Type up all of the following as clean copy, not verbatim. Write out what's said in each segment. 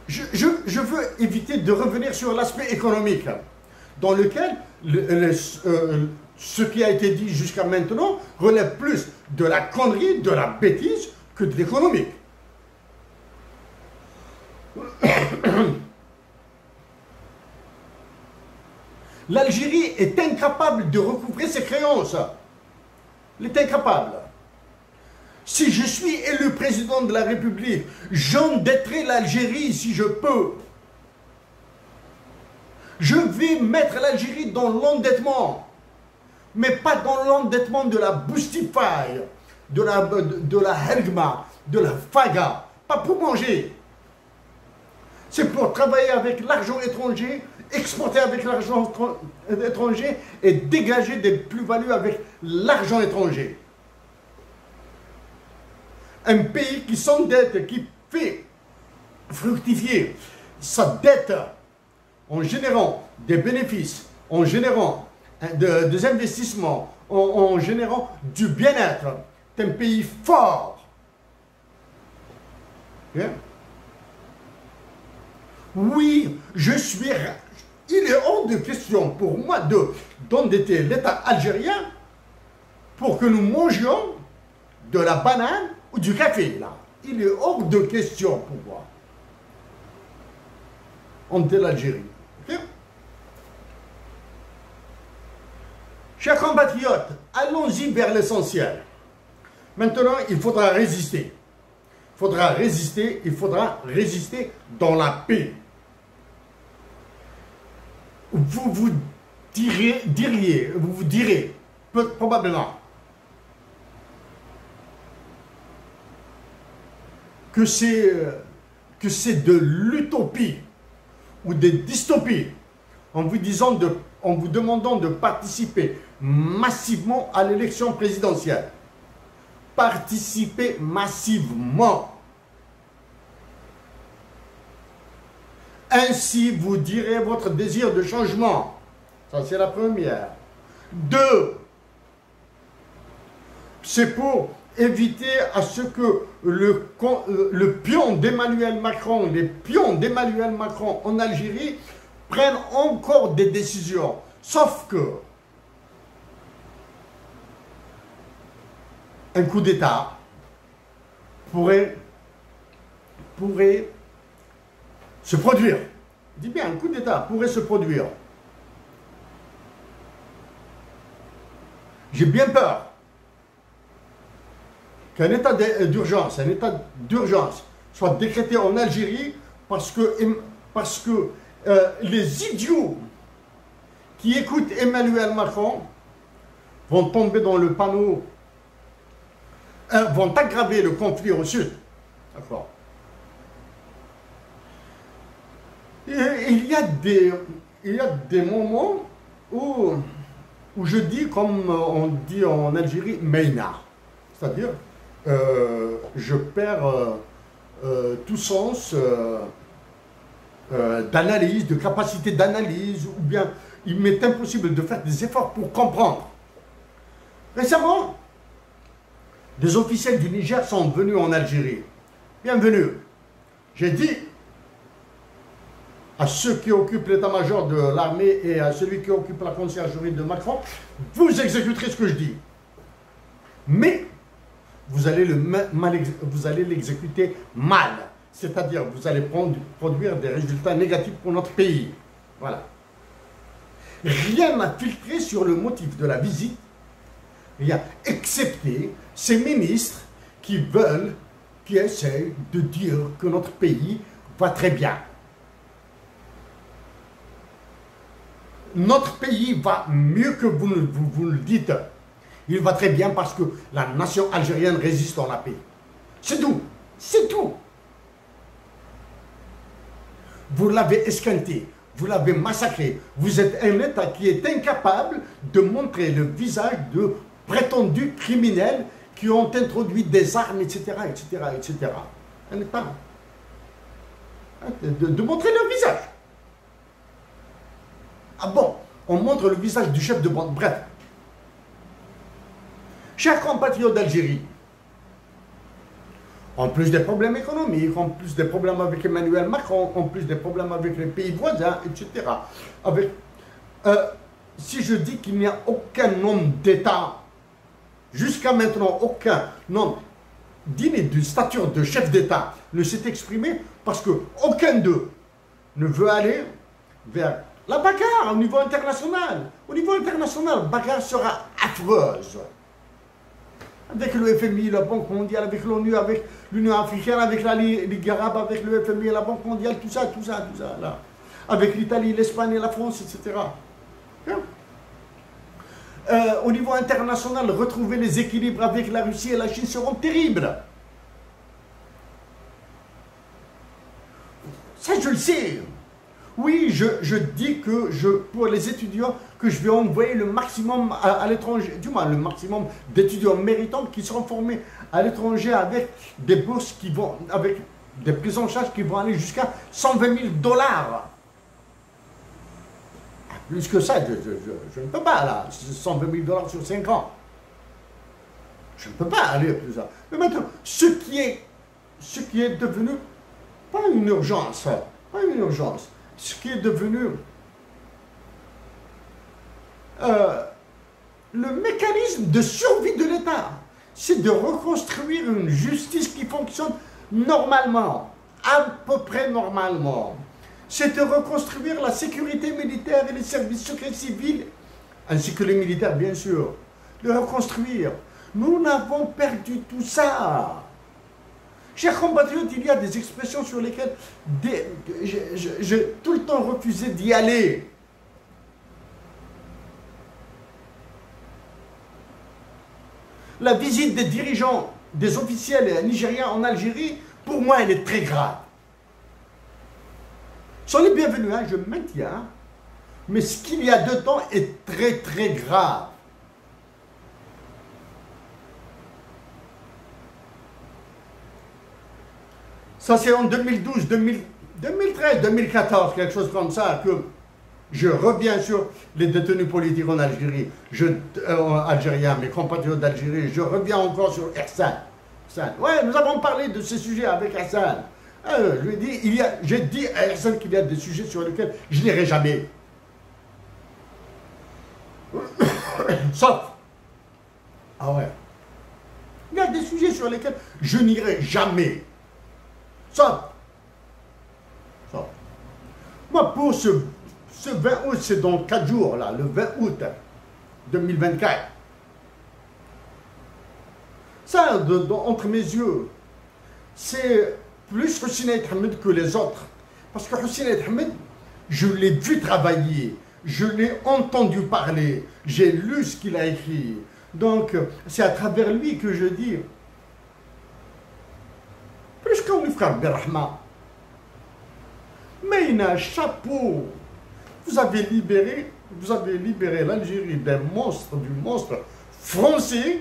je veux éviter de revenir sur l'aspect économique, dans lequel ce qui a été dit jusqu'à maintenant relève plus de la connerie, de la bêtise, que de l'économique. L'Algérie est incapable de recouvrer ses créances. Elle est incapable. Si je suis élu président de la République, j'endetterai l'Algérie si je peux. Je vais mettre l'Algérie dans l'endettement, mais pas dans l'endettement de la Boostify, de la Helgma, de la Faga, pas pour manger. C'est pour travailler avec l'argent étranger, exporter avec l'argent étranger et dégager des plus-values avec l'argent étranger. Un pays qui s'endette, qui fait fructifier sa dette en générant des bénéfices, en générant des investissements, en générant du bien-être, c'est un pays fort. Bien. Oui, il est hors de question pour moi d'endetter l'État algérien pour que nous mangions de la banane ou du café, là. Il est hors de question pour moi. Endetter l'Algérie. Okay? Chers compatriotes, allons-y vers l'essentiel. Maintenant, il faudra résister. Il faudra résister dans la paix. Vous direz, probablement, que c'est de l'utopie ou des dystopies en vous demandant de participer massivement à l'élection présidentielle. Participer massivement. Ainsi, vous direz votre désir de changement. Ça, c'est la première. 2, c'est pour éviter à ce que le pion d'Emmanuel Macron, les pions d'Emmanuel Macron en Algérie prennent encore des décisions. Sauf que un coup d'État pourrait se produire. Je dis bien, un coup d'État pourrait se produire. J'ai bien peur qu'un état d'urgence, soit décrété en Algérie parce que les idiots qui écoutent Emmanuel Macron vont tomber dans le panneau, vont aggraver le conflit au sud. D'accord. Il y a des moments où je dis, comme on dit en Algérie, Meina. C'est-à-dire, je perds tout sens d'analyse, de capacité d'analyse, ou bien il m'est impossible de faire des efforts pour comprendre. Récemment, des officiels du Niger sont venus en Algérie. Bienvenue. J'ai dit à ceux qui occupent l'état-major de l'armée et à celui qui occupe la conciergerie de Macron, vous exécuterez ce que je dis. Mais vous allez l'exécuter mal. C'est-à-dire, vous allez produire des résultats négatifs pour notre pays. Voilà. Rien n'a filtré sur le motif de la visite, rien, excepté ces ministres qui essayent de dire que notre pays va très bien. Notre pays va mieux que vous le dites. Il va très bien parce que la nation algérienne résiste dans la paix. C'est tout. C'est tout. Vous l'avez esquinté, vous l'avez massacré. Vous êtes un État qui est incapable de montrer le visage de prétendus criminels qui ont introduit des armes, etc., etc., etc. Un État. De montrer le visage. Ah bon, on montre le visage du chef de bande. Bref. Chers compatriotes d'Algérie, En plus des problèmes économiques, en plus des problèmes avec Emmanuel Macron, en plus des problèmes avec les pays voisins, etc. Avec, si je dis qu'il n'y a aucun homme d'État, jusqu'à maintenant, aucun homme digne de stature de chef d'État ne s'est exprimé parce qu'aucun d'eux ne veut aller vers la bagarre au niveau international. Au niveau international, la bagarre sera affreuse. Avec le FMI, la Banque mondiale, avec l'ONU, avec l'Union africaine, avec la Ligue arabe, avec le FMI, la Banque mondiale, tout ça, là. Avec l'Italie, l'Espagne et la France, etc. Au niveau international, retrouver les équilibres avec la Russie et la Chine seront terribles. Ça, je le sais. Oui, je dis que pour les étudiants, que je vais envoyer le maximum à l'étranger, du moins le maximum d'étudiants méritants qui seront formés à l'étranger avec des bourses qui vont, avec des prises en charge qui vont aller jusqu'à 120 000 $. Plus que ça, je ne peux pas, là, 120 000 $ sur 5 ans. Je ne peux pas aller plus ça. Mais maintenant, ce qui est devenu, pas une urgence, ce qui est devenu le mécanisme de survie de l'État, c'est de reconstruire une justice qui fonctionne normalement, à peu près normalement. C'est de reconstruire la sécurité militaire et les services secrets civils, ainsi que les militaires bien sûr, de reconstruire. Nous n'avons perdu tout ça. Chers compatriotes, il y a des expressions sur lesquelles j'ai tout le temps refusé d'y aller. La visite des dirigeants, des officiels nigériens en Algérie, pour moi, elle est très grave. Sont les bienvenus, hein, je maintiens, mais ce qu'il y a dedans est très très grave. Ça c'est en 2012, 2013, 2014, quelque chose comme ça, que je reviens sur les détenus politiques en Algérie, algériens, mes compatriotes d'Algérie, je reviens encore sur Hassan. Ouais, nous avons parlé de ces sujets avec Hassan. Je lui ai dit, j'ai dit à Hassan qu'il y a des sujets sur lesquels je n'irai jamais. Sauf. Ah ouais. Il y a des sujets sur lesquels je n'irai jamais. Sauf. Moi, pour ce 20 août, c'est dans 4 jours, là, le 20 août 2024. Ça, entre mes yeux, c'est plus Hussein Ahmed que les autres. Parce que Hussein Ahmed, je l'ai vu travailler, je l'ai entendu parler, j'ai lu ce qu'il a écrit. Donc, c'est à travers lui que je dis, plus qu'on lui frère Berrahma, mais il a un chapeau. Vous avez libéré l'Algérie du monstre français.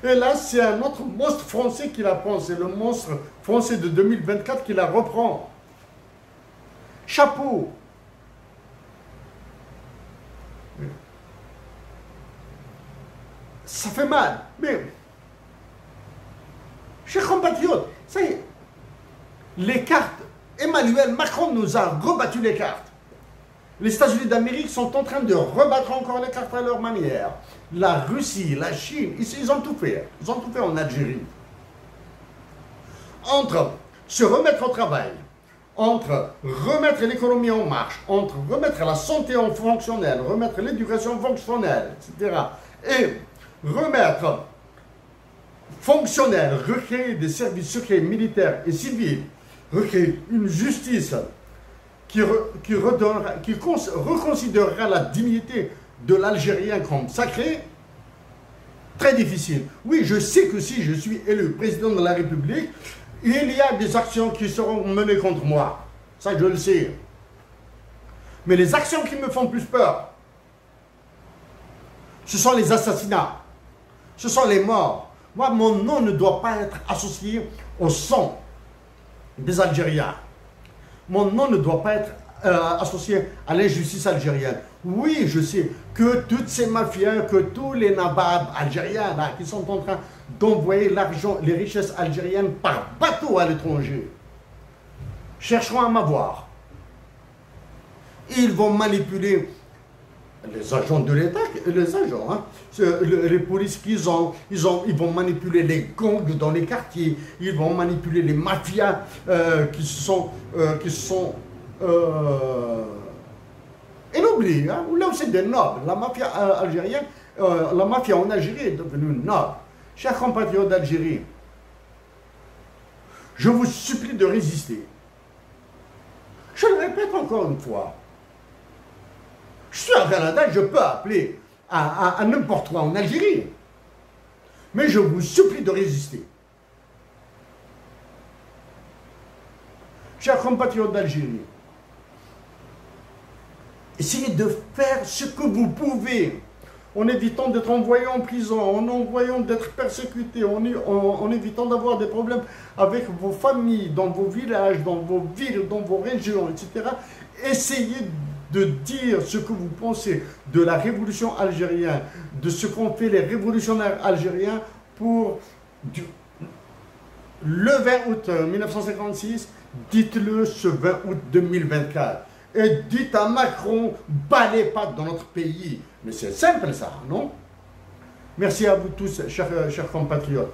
Et là, c'est un autre monstre français qui la prend. C'est le monstre français de 2024 qui la reprend. Chapeau. Ça fait mal. Mais, chers compatriotes, ça y est, les cartes, Emmanuel Macron nous a rebattu les cartes. Les États-Unis d'Amérique sont en train de rebattre encore les cartes à leur manière. La Russie, la Chine, ils ont tout fait. Ils ont tout fait en Algérie. Entre se remettre au travail, entre remettre l'économie en marche, entre remettre la santé en fonctionnel, remettre l'éducation fonctionnelle, etc. Et remettre fonctionnel, recréer des services secrets militaires et civils, recréer une justice qui reconsidérera la dignité de l'Algérien comme sacré, très difficile. Oui, je sais que si je suis élu président de la République, il y a des actions qui seront menées contre moi. Ça, je le sais. Mais les actions qui me font plus peur, ce sont les assassinats, ce sont les morts. Moi, mon nom ne doit pas être associé au sang des Algériens. Mon nom ne doit pas être associé à l'injustice algérienne. Oui, je sais que toutes ces mafias, que tous les nababs algériens là, qui sont en train d'envoyer l'argent, les richesses algériennes par bateau à l'étranger, chercheront à m'avoir. Ils vont manipuler les agents de l'État, les agents, hein, les polices qu'ils ont, ils vont manipuler les gangs dans les quartiers, ils vont manipuler les mafias qui sont ennoblis, hein, là c'est des nobles. La mafia algérienne, la mafia en Algérie est devenue noble. Chers compatriotes d'Algérie, je vous supplie de résister. Je le répète encore une fois. Je suis au Canada, je peux appeler à n'importe quoi en Algérie. Mais je vous supplie de résister. Chers compatriotes d'Algérie, essayez de faire ce que vous pouvez, en évitant d'être envoyé en prison, en envoyant d'être persécuté, en évitant d'avoir des problèmes avec vos familles, dans vos villages, dans vos villes, dans vos régions, etc. Essayez de dire ce que vous pensez de la révolution algérienne, de ce qu'ont fait les révolutionnaires algériens pour le 20 août 1956, dites-le ce 20 août 2024. Et dites à Macron, bas les pattes dans notre pays. Mais c'est simple ça, non? Merci à vous tous, chers compatriotes.